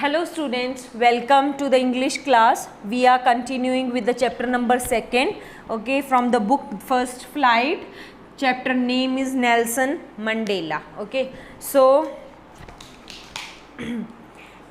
Hello students, welcome to the English class. We are continuing with the chapter number 2, okay, from the book First Flight. Chapter name is Nelson Mandela, okay. So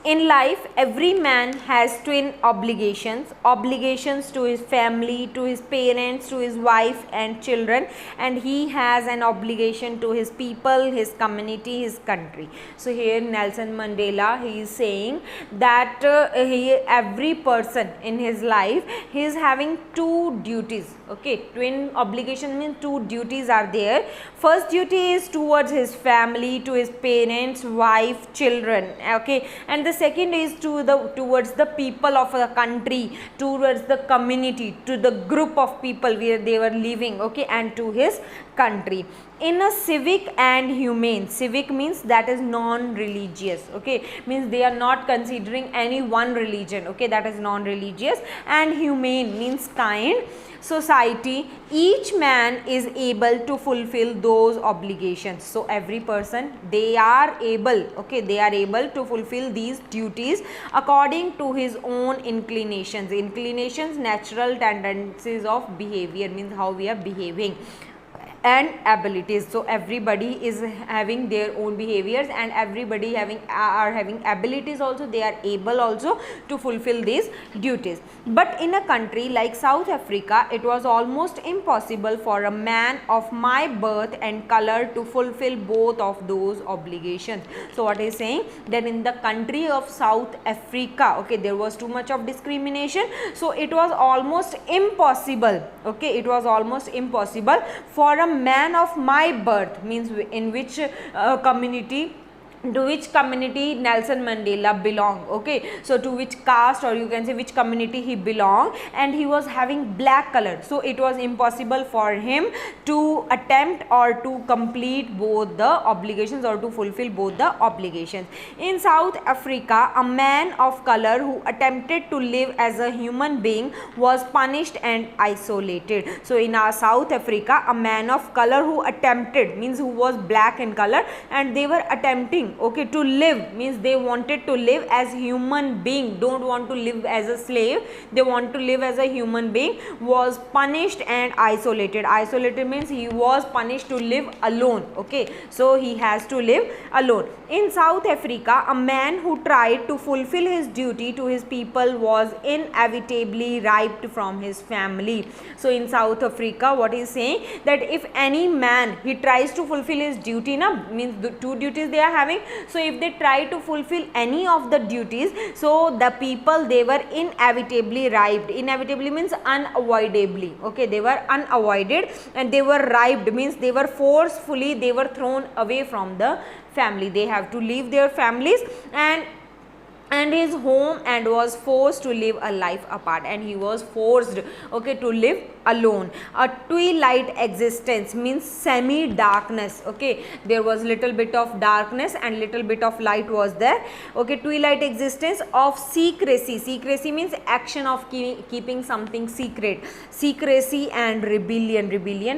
in life, every man has twin obligations to his family, to his parents, to his wife and children, and he has an obligation to his people, his community, his country. So here Nelson Mandela, he is saying that every person in his life, he is having two duties, okay. Twin obligation means two duties are there. First duty is towards his family, to his parents, wife, children, okay, and the second is towards the people of a country, towards the community, to the group of people where they were living, okay, and to his country. In a civic and humane, civic means that is non-religious, okay, means they are not considering any one religion, okay, that is non-religious, and humane means kind society, each man is able to fulfill those obligations. So every person, they are able, okay, they are able to fulfill these duties according to his own inclinations, natural tendencies of behavior, means how we are behaving, and abilities. So everybody is having their own behaviors, and everybody are having abilities also. They are able also to fulfill these duties. But in a country like South Africa, it was almost impossible for a man of my birth and color to fulfill both of those obligations. So what is saying, that in the country of South Africa, okay, there was too much of discrimination, so it was almost impossible, okay, it was almost impossible for a man of my birth, means in which community, to which community Nelson Mandela belonged, okay, so to which caste, or you can say which community he belonged, and he was having black color, so it was impossible for him to attempt or to complete both the obligations, or to fulfill both the obligations. In South Africa, a man of color who attempted to live as a human being was punished and isolated. So in our South Africa, a man of color who attempted, means who was black in color, and they were attempting, okay, to live, means they wanted to live as human being, don't want to live as a slave, they want to live as a human being, was punished and isolated. Isolated means he was punished to live alone, okay, so he has to live alone. In South Africa, a man who tried to fulfill his duty to his people was inevitably ripped from his family. So in South Africa, what he is saying, that if any man, he tries to fulfill his duty, means the two duties they are having, so if they try to fulfill any of the duties, so the people, they were inevitably ripped. Inevitably means unavoidably, okay, they were unavoided, and they were ripped means they were forcefully, they were thrown away from the family. They have to leave their families and his home, and was forced to live a life apart, and he was forced, okay, to live alone. A twilight existence means semi darkness, okay, there was little bit of darkness and little bit of light was there, okay. Twilight existence of secrecy, secrecy means action of keeping something secret, secrecy, and rebellion,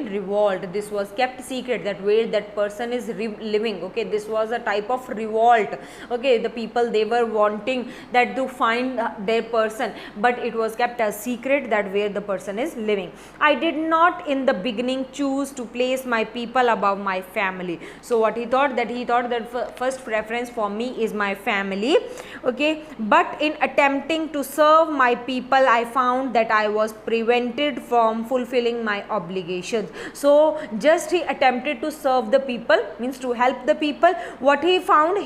revolt, this was kept secret, that where that person is living, okay, this was a type of revolt, okay, the people, they were wanting that to find their person, but it was kept as secret, that where the person is living. I did not in the beginning choose to place my people above my family. So what he thought, that he thought that first preference for me is my family, okay, but in attempting to serve my people, I found that I was prevented from fulfilling my obligations. So just he attempted to serve the people, means to help the people, what he found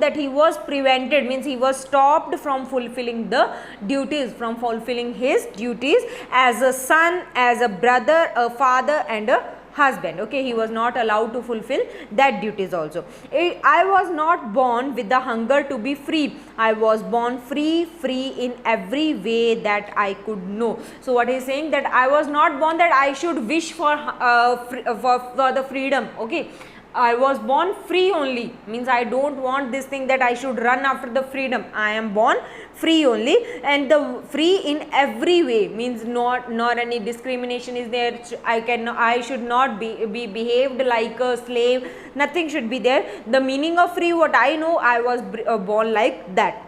that he was prevented, means he was stopped from fulfilling the duties, from fulfilling his duties as a son, as a brother, a father, and a husband, okay, he was not allowed to fulfill that duties also. I was not born with the hunger to be free, I was born free in every way that I could know. So what he is saying, that I was not born that I should wish for the freedom, okay, I was born free only, means I don't want this thing that I should run after the freedom. I am born free only, and the free in every way means not any discrimination is there. I should not be behaved like a slave. Nothing should be there. The meaning of free, what I know, I was born like that.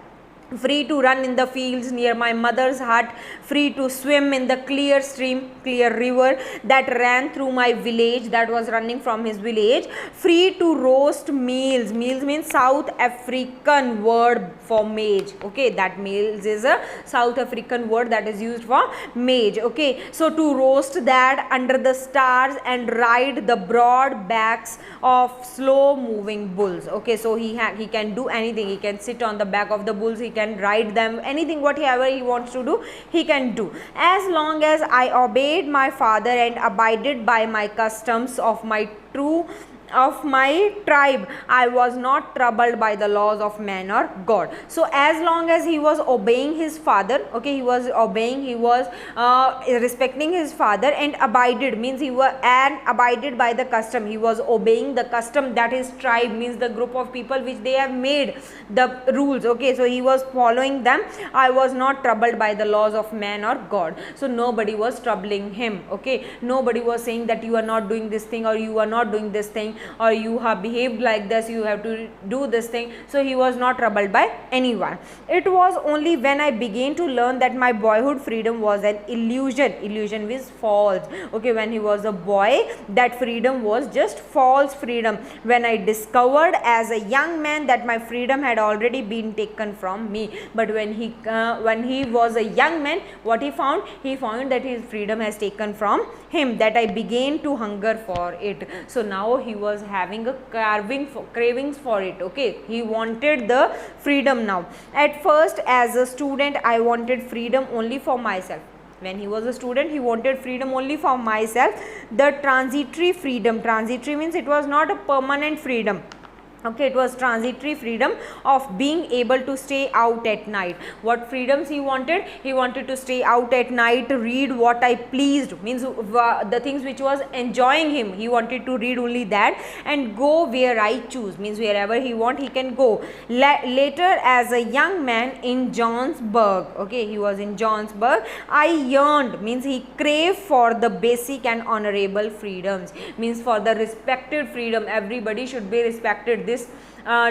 free to run in the fields near my mother's hut, free to swim in the clear stream, clear river that ran through my village, that was running from his village, free to roast meals. Meals means South African word for maize. Okay, that meals is a South African word that is used for maize. Okay, so to roast that under the stars and ride the broad backs of slow moving bulls. Okay, so he can do anything. He can sit on the back of the bulls, he can ride them, anything whatever he wants to do, he can do, as long as I obeyed my father and abided by my customs of my tribe. I was not troubled by the laws of man or God. So as long as he was obeying his father, okay, he was obeying, he was respecting his father, and abided means he was and abided by the custom, he was obeying the custom, that is tribe means the group of people which they have made the rules. Okay, so he was following them. I was not troubled by the laws of man or God. So nobody was troubling him. Okay, nobody was saying that you are not doing this thing, or you are not doing this thing, or you have behaved like this, you have to do this thing. So he was not troubled by anyone. It was only when I began to learn that my boyhood freedom was an illusion. Illusion means false. Okay, when he was a boy, that freedom was just false freedom. When I discovered as a young man that my freedom had already been taken from me. But when he was a young man, what he found? He found that his freedom has taken from him, that I began to hunger for it. So now he was having a cravings for it. Okay, he wanted the freedom now. At first, as a student, I wanted freedom only for myself. When he was a student, he wanted freedom only for myself. The transitory freedom, transitory means it was not a permanent freedom. Okay, it was transitory freedom of being able to stay out at night. What freedoms he wanted? He wanted to stay out at night, read what I pleased, means the things which was enjoying him, he wanted to read only that, and go where I choose, means wherever he want he can go. Later, as a young man in Johannesburg, okay, he was in Johannesburg, I yearned, means he craved for the basic and honorable freedoms, means for the respected freedom. Everybody should be respected. This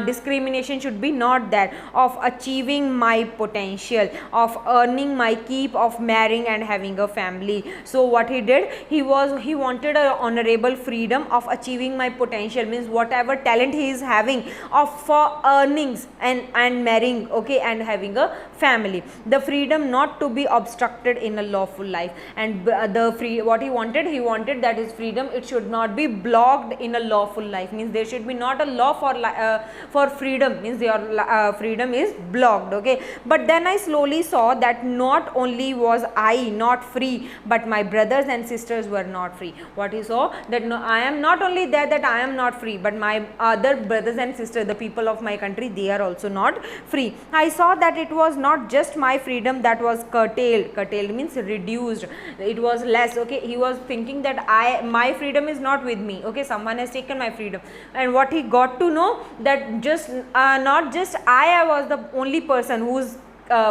discrimination should be not that, of achieving my potential, of earning my keep, of marrying and having a family. So what he did, he wanted a honorable freedom of achieving my potential, means whatever talent he is having, of for earnings and marrying, okay, and having a family. The freedom not to be obstructed in a lawful life. And what he wanted that his freedom, it should not be blocked in a lawful life, means there should be not a law for freedom, means your freedom is blocked. Okay, but then I slowly saw that not only was I not free, but my brothers and sisters were not free. What he saw, that no, I am not only there, that I am not free, but my other brothers and sisters, the people of my country, they are also not free. I saw that it was not just my freedom that was curtailed. Curtailed means reduced, it was less. Okay, he was thinking that my freedom is not with me. Okay, someone has taken my freedom. And what he got to know, that just not just I was the only person whose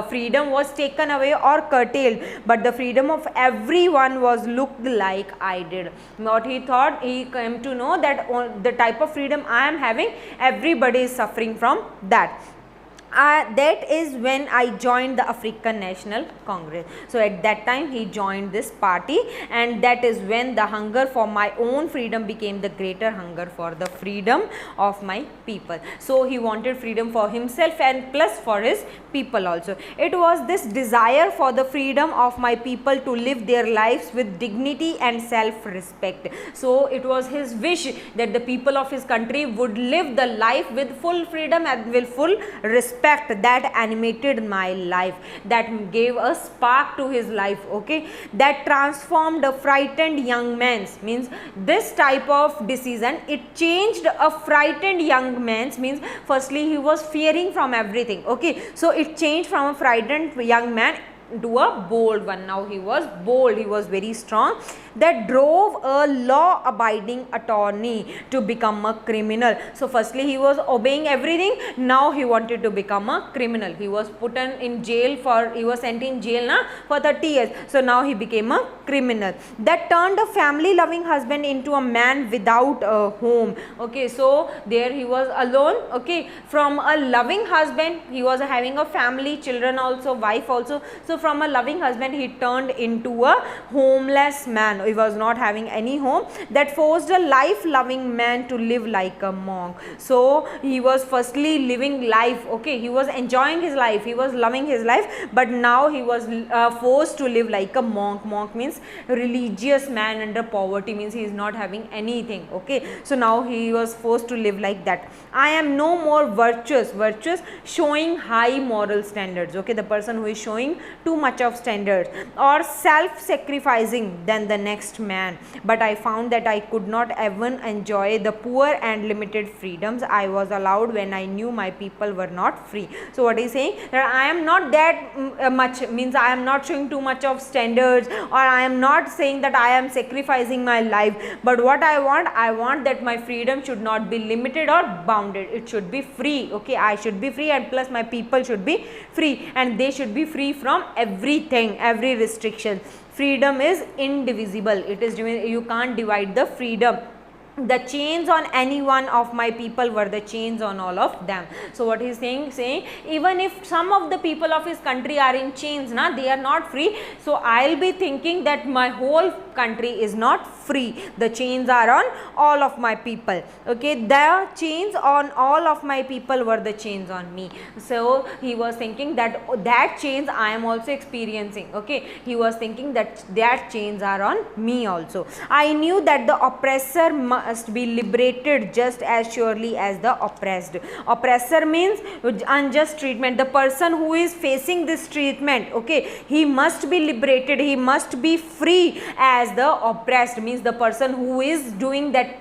freedom was taken away or curtailed, but the freedom of everyone was looked like I did. What he thought, he came to know that the type of freedom I am having, everybody is suffering from that. That is when I joined the African National Congress. So at that time he joined this party, and that is when the hunger for my own freedom became the greater hunger for the freedom of my people. So he wanted freedom for himself and plus for his people also. It was this desire for the freedom of my people to live their lives with dignity and self-respect. So it was his wish that the people of his country would live the life with full freedom and with full respect. That animated my life, that gave a spark to his life. Okay, that transformed a frightened young man's, means this type of decision, it changed a frightened young man's, means firstly he was fearing from everything. Okay, so it changed from a frightened young man to a bold one. Now he was bold, he was very strong. that drove a law abiding attorney to become a criminal. So firstly he was obeying everything, now he wanted to become a criminal. He was put in jail for, he was sent in jail na for 30 years, so now he became a criminal. That turned a family loving husband into a man without a home. Okay, so there he was alone. Okay, from a loving husband, he was having a family, children also, wife also. So from a loving husband he turned into a homeless man. He was not having any home. That forced a life loving man to live like a monk. So he was firstly living life, okay, he was enjoying his life, he was loving his life, but now he was forced to live like a monk. Monk means religious man under poverty, means he is not having anything. Okay, so now he was forced to live like that. I am no more virtuous. Virtuous, showing high moral standards. Okay, the person who is showing too much of standards, or self-sacrificing than the next man. But I found that I could not even enjoy the poor and limited freedoms I was allowed when I knew my people were not free. So what is saying, that I am not that much, means I am not showing too much of standards, or I am not saying that I am sacrificing my life, but what I want that my freedom should not be limited or bounded, it should be free. Okay, I should be free, and plus my people should be free, and they should be free from everything, every restriction. Freedom is indivisible, it is, you can't divide the freedom. The chains on any one of my people were the chains on all of them. So what he is saying, even if some of the people of his country are in chains, na, they are not free, so I'll be thinking that my whole country is not free. The chains are on all of my people. Okay, the chains on all of my people were the chains on me. So he was thinking that chains I am also experiencing. Okay, he was thinking that chains are on me also. I knew that the oppressor must be liberated just as surely as the oppressed. Oppressor means unjust treatment. The person who is facing this treatment, okay, he must be liberated, he must be free as the oppressed, means the person who is doing that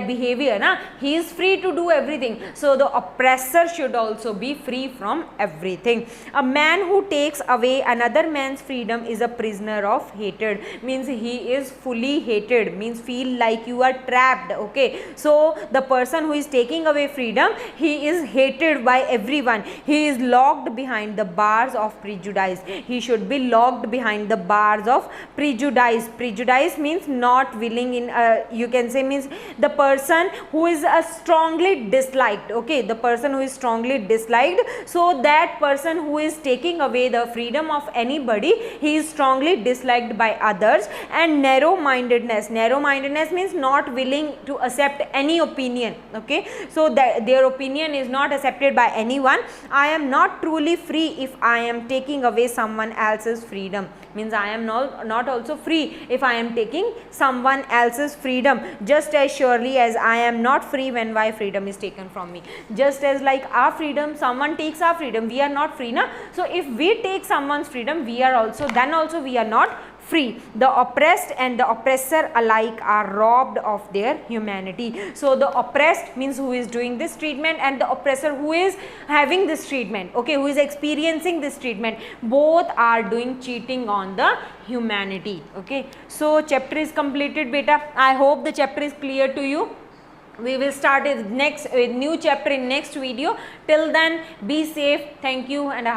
behavior, na, he is free to do everything. So the oppressor should also be free from everything. A man who takes away another man's freedom is a prisoner of hatred, means he is fully hated, means feel like you are trapped. Okay, so the person who is taking away freedom, he is hated by everyone, he is locked behind the bars of prejudice. He should be locked behind the bars of prejudice. Prejudice means not willing in, you can say, means the person who is strongly disliked. Okay, the person who is strongly disliked, so that person who is taking away the freedom of anybody, he is strongly disliked by others. And narrow-mindedness, narrow-mindedness means not willing to accept any opinion. Okay, so that their opinion is not accepted by anyone. I am not truly free if I am taking away someone else's freedom, means I am not also free if I am taking someone else's freedom, just as surely as I am not free when my freedom is taken from me. Just as like our freedom, someone takes our freedom, we are not free, na? So if we take someone's freedom, we are also, then also we are not free. The oppressed and the oppressor alike are robbed of their humanity. So the oppressed means who is doing this treatment, and the oppressor who is having this treatment, okay, who is experiencing this treatment, both are doing cheating on the humanity. Okay, so chapter is completed, beta. I hope the chapter is clear to you. We will start a new chapter in next video. Till then, be safe. Thank you, and